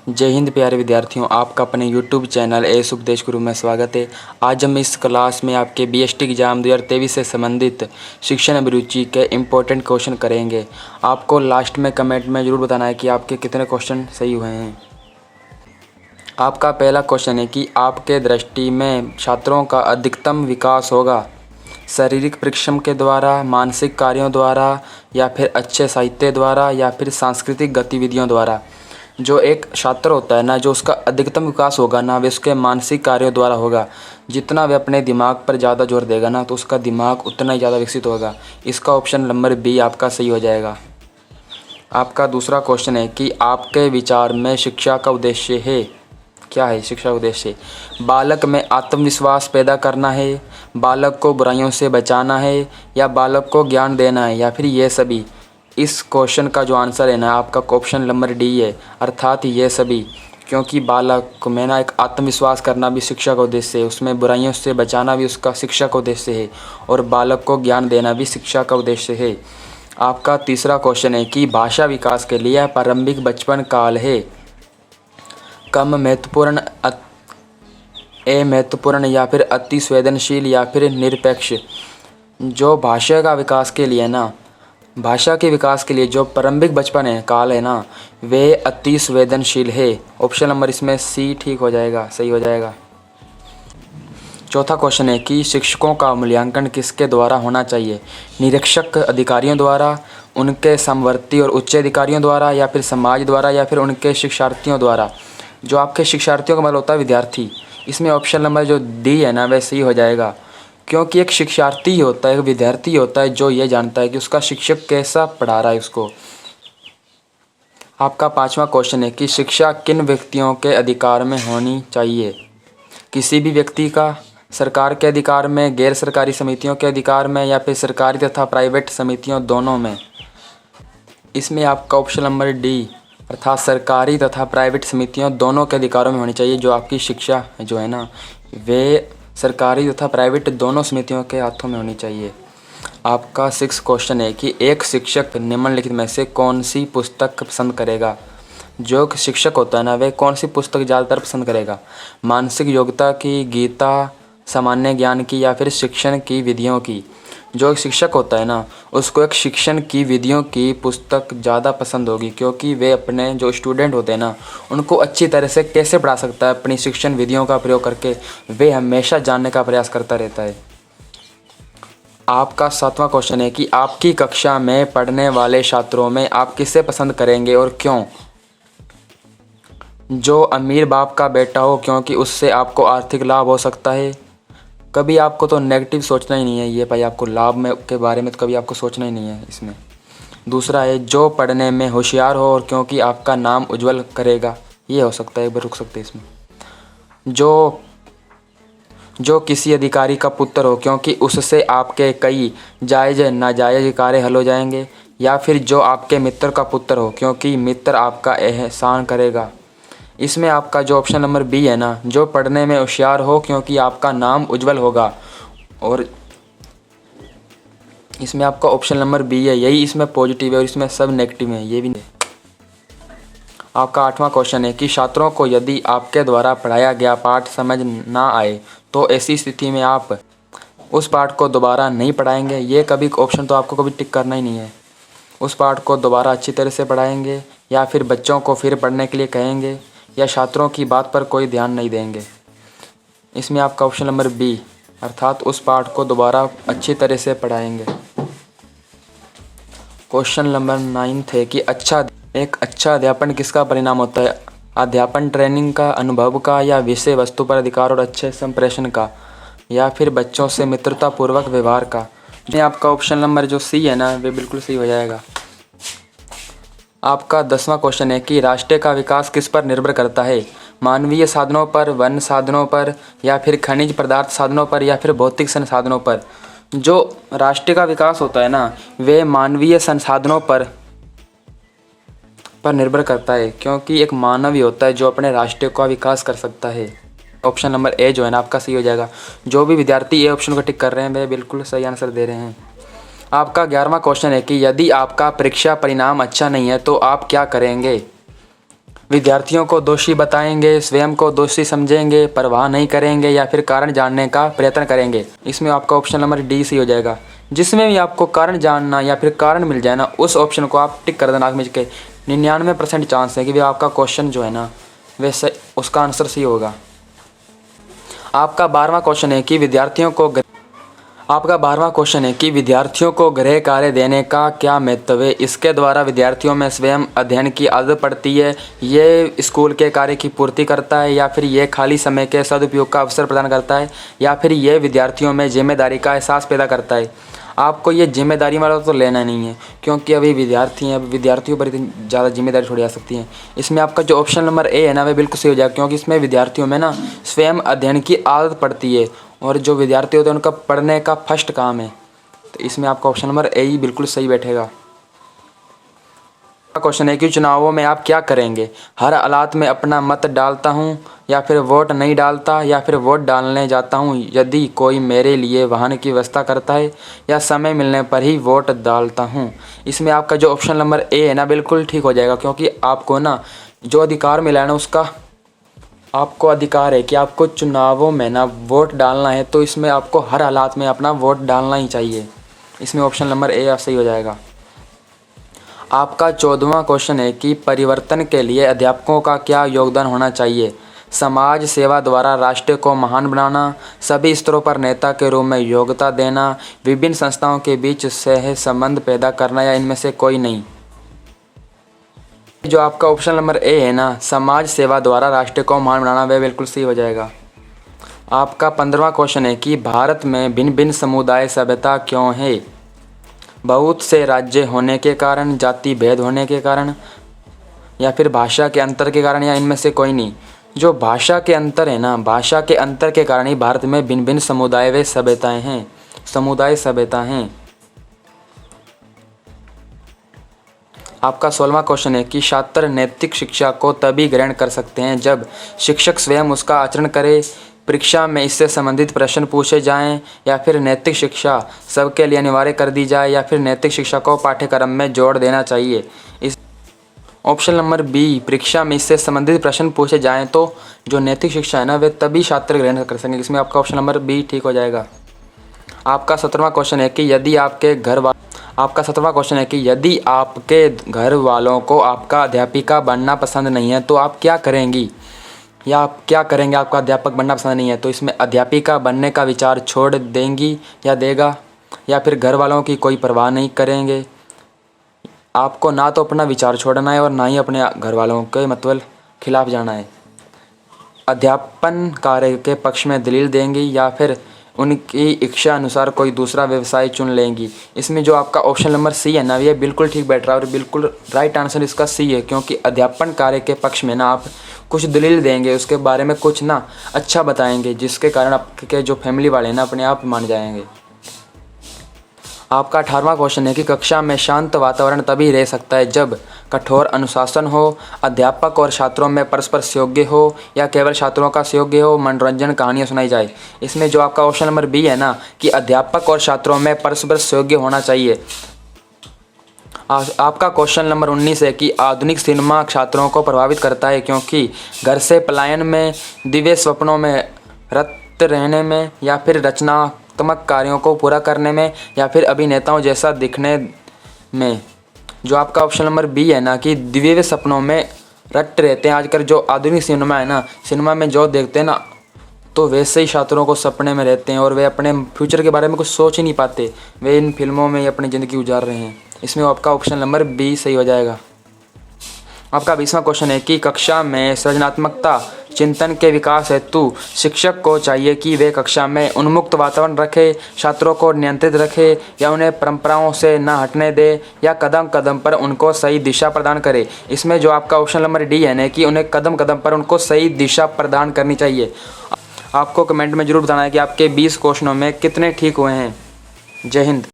जय हिंद प्यारे विद्यार्थियों, आपका अपने YouTube चैनल एस उपदेश गुरु में स्वागत है। आज हम इस क्लास में आपके BST एग्ज़ाम 2023 से संबंधित शिक्षण अभिरुचि के इम्पोर्टेंट क्वेश्चन करेंगे। आपको लास्ट में कमेंट में ज़रूर बताना है कि आपके कितने क्वेश्चन सही हुए हैं। आपका पहला क्वेश्चन है कि आपके दृष्टि में छात्रों का अधिकतम विकास होगा शारीरिक परिश्रम के द्वारा, मानसिक कार्यों द्वारा, या फिर अच्छे साहित्य द्वारा, या फिर सांस्कृतिक गतिविधियों द्वारा। जो एक छात्र होता है ना, जो उसका अधिकतम विकास होगा ना, वे उसके मानसिक कार्यों द्वारा होगा। जितना वे अपने दिमाग पर ज़्यादा जोर देगा ना, तो उसका दिमाग उतना ही ज़्यादा विकसित होगा। इसका ऑप्शन नंबर बी आपका सही हो जाएगा। आपका दूसरा क्वेश्चन है कि आपके विचार में शिक्षा का उद्देश्य है क्या है। शिक्षा का उद्देश्य बालक में आत्मविश्वास पैदा करना है, बालक को बुराइयों से बचाना है, या बालक को ज्ञान देना है, या फिर ये सभी। इस क्वेश्चन का जो आंसर है ना, आपका ऑप्शन नंबर डी है, अर्थात ये सभी। क्योंकि बालक में ना एक आत्मविश्वास करना भी शिक्षा का उद्देश्य है, उसमें बुराइयों से बचाना भी उसका शिक्षा का उद्देश्य है, और बालक को ज्ञान देना भी शिक्षा का उद्देश्य है। आपका तीसरा क्वेश्चन है कि भाषा विकास के लिए प्रारंभिक बचपन काल है कम महत्वपूर्ण, अमहत्वपूर्ण, या फिर अति संवेदनशील, या फिर निरपेक्ष। जो भाषा का विकास के लिए ना, भाषा के विकास के लिए जो प्रारंभिक बचपन है काल है ना, वे अति संवेदनशील है। ऑप्शन नंबर इसमें सी ठीक हो जाएगा, सही हो जाएगा। चौथा क्वेश्चन है कि शिक्षकों का मूल्यांकन किसके द्वारा होना चाहिए। निरीक्षक अधिकारियों द्वारा, उनके समवर्ती और उच्च अधिकारियों द्वारा, या फिर समाज द्वारा, या फिर उनके शिक्षार्थियों द्वारा। जो आपके शिक्षार्थियों का मतलब होता है विद्यार्थी। इसमें ऑप्शन नंबर जो डी है ना, वह सही हो जाएगा। क्योंकि एक शिक्षार्थी ही होता है, एक विद्यार्थी होता है जो ये जानता है कि उसका शिक्षक कैसा पढ़ा रहा है उसको। आपका पांचवा क्वेश्चन है कि शिक्षा किन व्यक्तियों के अधिकार में होनी चाहिए। किसी भी व्यक्ति का, सरकार के अधिकार में, गैर सरकारी समितियों के अधिकार में, या फिर सरकारी तथा प्राइवेट समितियों दोनों में। इसमें आपका ऑप्शन नंबर डी, अर्थात सरकारी तथा प्राइवेट समितियों दोनों के अधिकारों में होनी चाहिए। जो आपकी शिक्षा जो है ना, वे सरकारी तथा प्राइवेट दोनों समितियों के हाथों में होनी चाहिए। आपका सिक्स क्वेश्चन है कि एक शिक्षक निम्नलिखित में से कौन सी पुस्तक पसंद करेगा। जो शिक्षक होता है ना, वह कौन सी पुस्तक ज़्यादातर पसंद करेगा। मानसिक योग्यता की, गीता, सामान्य ज्ञान की, या फिर शिक्षण की विधियों की। जो एक शिक्षक होता है ना, उसको एक शिक्षण की विधियों की पुस्तक ज़्यादा पसंद होगी। क्योंकि वे अपने जो स्टूडेंट होते हैं ना, उनको अच्छी तरह से कैसे पढ़ा सकता है अपनी शिक्षण विधियों का प्रयोग करके, वे हमेशा जानने का प्रयास करता रहता है। आपका सातवां क्वेश्चन है कि आपकी कक्षा में पढ़ने वाले छात्रों में आप किसे पसंद करेंगे और क्यों। जो अमीर बाप का बेटा हो, क्योंकि उससे आपको आर्थिक लाभ हो सकता है। कभी आपको तो नेगेटिव सोचना ही नहीं है ये भाई, आपको लाभ में के बारे में तो कभी आपको सोचना ही नहीं है इसमें। दूसरा है जो पढ़ने में होशियार हो, और क्योंकि आपका नाम उज्जवल करेगा। ये हो सकता है, एक बार रुक सकते हैं इसमें। जो किसी अधिकारी का पुत्र हो, क्योंकि उससे आपके कई जायज़ नाजायज़ कार्य हल हो जाएंगे। या फिर जो आपके मित्र का पुत्र हो, क्योंकि मित्र आपका एहसान करेगा। इसमें आपका जो ऑप्शन नंबर बी है ना, जो पढ़ने में होशियार हो, क्योंकि आपका नाम उज्जवल होगा। और इसमें आपका ऑप्शन नंबर बी है, यही इसमें पॉजिटिव है और इसमें सब नेगेटिव है, ये भी नहीं। आपका आठवां क्वेश्चन है कि छात्रों को यदि आपके द्वारा पढ़ाया गया पाठ समझ ना आए, तो ऐसी स्थिति में आप उस पाठ को दोबारा नहीं पढ़ाएंगे। ये कभी ऑप्शन तो आपको कभी टिक करना ही नहीं है। उस पाठ को दोबारा अच्छी तरह से पढ़ाएंगे, या फिर बच्चों को फिर पढ़ने के लिए कहेंगे, या छात्रों की बात पर कोई ध्यान नहीं देंगे। इसमें आपका ऑप्शन नंबर बी, अर्थात उस पाठ को दोबारा अच्छी तरह से पढ़ाएंगे। क्वेश्चन नंबर 9 है कि एक अच्छा अध्यापन किसका परिणाम होता है। अध्यापन ट्रेनिंग का, अनुभव का, या विषय वस्तु पर अधिकार और अच्छे संप्रेषण का, या फिर बच्चों से मित्रता पूर्वक व्यवहार का। इसमें आपका ऑप्शन नंबर जो सी है ना, वे बिल्कुल सही हो जाएगा। आपका 10वां क्वेश्चन है कि राष्ट्र का विकास किस पर निर्भर करता है। मानवीय साधनों पर, वन साधनों पर, या फिर खनिज पदार्थ साधनों पर, या फिर भौतिक संसाधनों पर। जो राष्ट्र का विकास होता है ना, वे मानवीय संसाधनों पर निर्भर करता है। क्योंकि एक मानव ही होता है जो अपने राष्ट्र का विकास कर सकता है। ऑप्शन नंबर ए जो है ना, आपका सही हो जाएगा। जो भी विद्यार्थी ए ऑप्शन को टिक कर रहे हैं, वे बिल्कुल सही आंसर दे रहे हैं। आपका 11वां क्वेश्चन है कि यदि आपका परीक्षा परिणाम अच्छा नहीं है तो आप क्या करेंगे। विद्यार्थियों को दोषी बताएंगे, स्वयं को दोषी समझेंगे, परवाह नहीं करेंगे या फिर कारण जानने का प्रयत्न करेंगे। इसमें आपका ऑप्शन नंबर डी सही हो जाएगा। जिसमें भी आपको कारण जानना या फिर कारण मिल जाए ना, उस ऑप्शन को आप टिक कर देना आँख मीच के। 99% चांस है कि वह आपका क्वेश्चन जो है ना वैसे उसका आंसर सही होगा। आपका 12वां क्वेश्चन है कि विद्यार्थियों को गृह कार्य देने का क्या महत्व है। इसके द्वारा विद्यार्थियों में स्वयं अध्ययन की आदत पड़ती है, ये स्कूल के कार्य की पूर्ति करता है, या फिर ये खाली समय के सदुपयोग का अवसर प्रदान करता है, या फिर ये विद्यार्थियों में जिम्मेदारी का एहसास पैदा करता है। आपको ये जिम्मेदारी वाला तो लेना नहीं है, क्योंकि अभी विद्यार्थी हैं, विद्यार्थियों पर इतनी ज़्यादा जिम्मेदारी थोड़ी आ सकती है। इसमें आपका जो ऑप्शन नंबर ए है ना वह बिल्कुल सही हो जाएगा, क्योंकि इसमें विद्यार्थियों में ना स्वयं अध्ययन की आदत पड़ती है, और जो विद्यार्थी होते हैं उनका पढ़ने का फर्स्ट काम है। तो इसमें आपका ऑप्शन नंबर ए ही बिल्कुल सही बैठेगा। क्वेश्चन है कि चुनावों में आप क्या करेंगे। हर हालात में अपना मत डालता हूँ, या फिर वोट नहीं डालता, या फिर वोट डालने जाता हूँ यदि कोई मेरे लिए वाहन की व्यवस्था करता है, या समय मिलने पर ही वोट डालता हूँ। इसमें आपका जो ऑप्शन नंबर ए है ना बिल्कुल ठीक हो जाएगा, क्योंकि आपको ना जो अधिकार मिला है ना उसका आपको अधिकार है कि आपको चुनावों में ना वोट डालना है, तो इसमें आपको हर हालात में अपना वोट डालना ही चाहिए। इसमें ऑप्शन नंबर ए सही हो जाएगा। आपका 14वां क्वेश्चन है कि परिवर्तन के लिए अध्यापकों का क्या योगदान होना चाहिए। समाज सेवा द्वारा राष्ट्र को महान बनाना, सभी स्तरों पर नेता के रूप में योग्यता देना, विभिन्न संस्थाओं के बीच सह संबंध पैदा करना, या इनमें से कोई नहीं। जो आपका ऑप्शन नंबर ए है ना समाज सेवा द्वारा राष्ट्र को महान बनाना, वह बिल्कुल सही हो जाएगा। आपका 15वां क्वेश्चन है कि भारत में भिन्न भिन्न समुदाय सभ्यता क्यों है। बहुत से राज्य होने के कारण, जाति भेद होने के कारण, या फिर भाषा के अंतर के कारण, या इनमें से कोई नहीं। जो भाषा के अंतर है ना, भाषा के अंतर के कारण ही भारत में भिन्न भिन्न समुदाय व सभ्यताएं हैं, समुदाय सभ्यता हैं। आपका 16वां क्वेश्चन है कि छात्र नैतिक शिक्षा को तभी ग्रहण कर सकते हैं जब शिक्षक स्वयं उसका आचरण करे, परीक्षा में इससे संबंधित प्रश्न पूछे जाएं, या फिर नैतिक शिक्षा सबके लिए अनिवार्य कर दी जाए, या फिर नैतिक शिक्षा को पाठ्यक्रम में जोड़ देना चाहिए। इस ऑप्शन नंबर बी, परीक्षा में इससे संबंधित प्रश्न पूछे जाएं तो जो नैतिक शिक्षा है ना वे तभी छात्र ग्रहण कर सकेंगे। इसमें आपका ऑप्शन नंबर बी ठीक हो जाएगा। आपका 17वां क्वेश्चन है कि यदि आपके घर वालों को आपका अध्यापिका बनना पसंद नहीं है तो आप क्या करेंगी, या आप क्या करेंगे आपका अध्यापक बनना पसंद नहीं है। तो इसमें अध्यापिका बनने का विचार छोड़ देंगी या देगा, या फिर घर वालों की कोई परवाह नहीं करेंगे। आपको ना तो अपना विचार छोड़ना है और ना ही अपने घर वालों के मतलब खिलाफ जाना है। अध्यापन कार्य के पक्ष में दलील देंगी, या फिर उनकी इच्छा अनुसार कोई दूसरा व्यवसाय चुन लेंगी। इसमें जो आपका ऑप्शन नंबर सी है ना ये बिल्कुल ठीक बैठ रहा है, और बिल्कुल राइट आंसर इसका सी है, क्योंकि अध्यापन कार्य के पक्ष में ना आप कुछ दलील देंगे, उसके बारे में कुछ ना अच्छा बताएंगे, जिसके कारण आपके जो फैमिली वाले हैं ना अपने आप मान जाएंगे। आपका 18वां क्वेश्चन है कि कक्षा में शांत वातावरण तभी रह सकता है जब कठोर अनुशासन हो, अध्यापक और छात्रों में परस्पर सहयोग्य हो, या केवल छात्रों का सहयोग्य हो, मनोरंजन कहानियाँ सुनाई जाए। इसमें जो आपका ऑप्शन नंबर बी है ना कि अध्यापक और छात्रों में परस्पर सहयोग्य होना चाहिए। आपका क्वेश्चन नंबर 19 है कि आधुनिक सिनेमा छात्रों को प्रभावित करता है क्योंकि घर से पलायन में, दिव्य सपनों में रत रहने में, या फिर रचनात्मक कार्यों को पूरा करने में, या फिर अभिनेताओं जैसा दिखने में। जो आपका ऑप्शन नंबर बी है ना कि दिव्य सपनों में रट रहते हैं। आजकल जो आधुनिक सिनेमा है ना, सिनेमा में जो देखते हैं ना तो वैसे ही छात्रों को सपने में रहते हैं, और वे अपने फ्यूचर के बारे में कुछ सोच ही नहीं पाते, वे इन फिल्मों में अपनी ज़िंदगी गुजार रहे हैं। इसमें आपका ऑप्शन नंबर बी सही हो जाएगा। आपका 20वां क्वेश्चन है कि कक्षा में सृजनात्मकता चिंतन के विकास हेतु शिक्षक को चाहिए कि वे कक्षा में उन्मुक्त वातावरण रखे, छात्रों को नियंत्रित रखे, या उन्हें परंपराओं से न हटने दे, या कदम कदम पर उनको सही दिशा प्रदान करे। इसमें जो आपका ऑप्शन नंबर डी है ना कि उन्हें कदम कदम पर उनको सही दिशा प्रदान करनी चाहिए। आपको कमेंट में ज़रूर बताना है कि आपके 20 क्वेश्चनों में कितने ठीक हुए हैं। जय हिंद।